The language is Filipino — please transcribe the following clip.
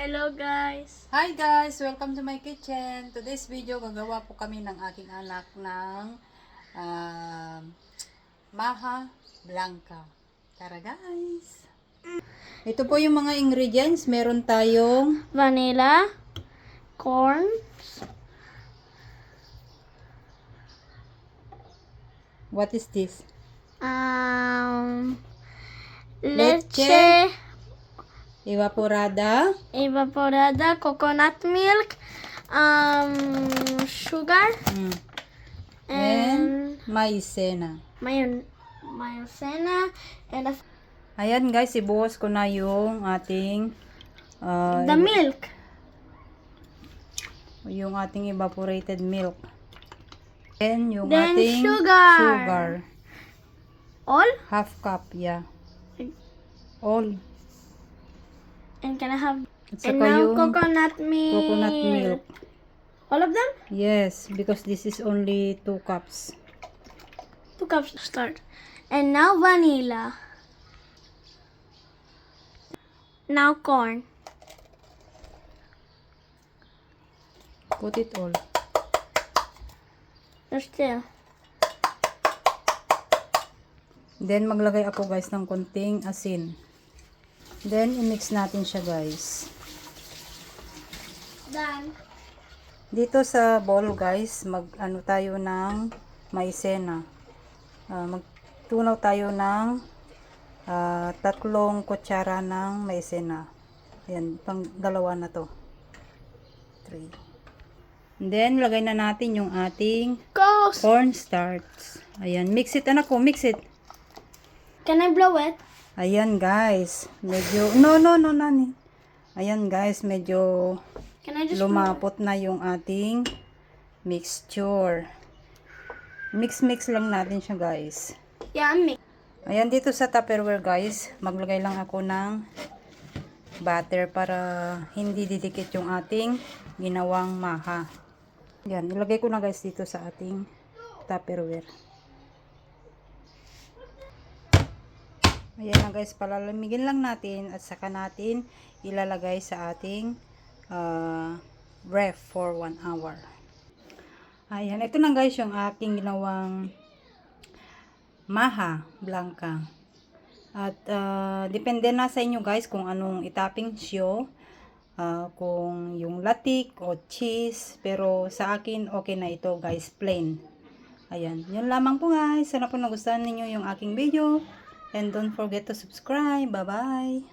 Hello guys! Hi guys! Welcome to my kitchen. Today's video, gagawa po kami ng aking anak ng maha blanca. Tara guys! Ito po yung mga ingredients. Meron tayong Vanilla, corn, what is this? leche Evaporada, evaporada, coconut milk, sugar, and maizena. maizena, and Ayan guys, ibuhos ko na yung ating the milk. yung ating evaporated milk. And yung Then ating sugar. All? Half cup, yeah. All. And can I have? At And saka now yung coconut milk. coconut milk. All of them? Yes, because this is only 2 cups. 2 cups to start. And now vanilla. Now corn. Put it all. There's still. Then maglagay ako guys ng konting asin. Then i-mix natin siya guys. Done. Dito sa bowl guys, mag-ano tayo ng maizena. Magtunaw tayo ng 3 kutsara ng maizena. Ayan, pang dalawa na to. 3. Then lagay na natin yung ating cornstarch. Ayan, mix it anak ko, mix it. Can I blow it? Ayan guys, medyo no nani. Ayan guys, medyo Can I just lumapot na yung ating mixture. Mix lang natin siya guys. Yeah, I'm mixing. Ayan, dito sa Tupperware guys, maglagay lang ako ng butter para hindi didikit yung ating ginawang maha. Yan, ilagay ko na guys dito sa ating Tupperware. Ayan na guys, palalamigin lang natin at saka natin ilalagay sa ating ref for 1 hour. Ayan, ito na guys yung aking ginawang maha blanca. At depende na sa inyo guys kung anong itopping siyo. Kung yung latik o cheese. Pero sa akin okay na ito guys, plain. Ayan, yun lamang po guys. Sana po nagustuhan ninyo yung aking video. And don't forget to subscribe. Bye-bye.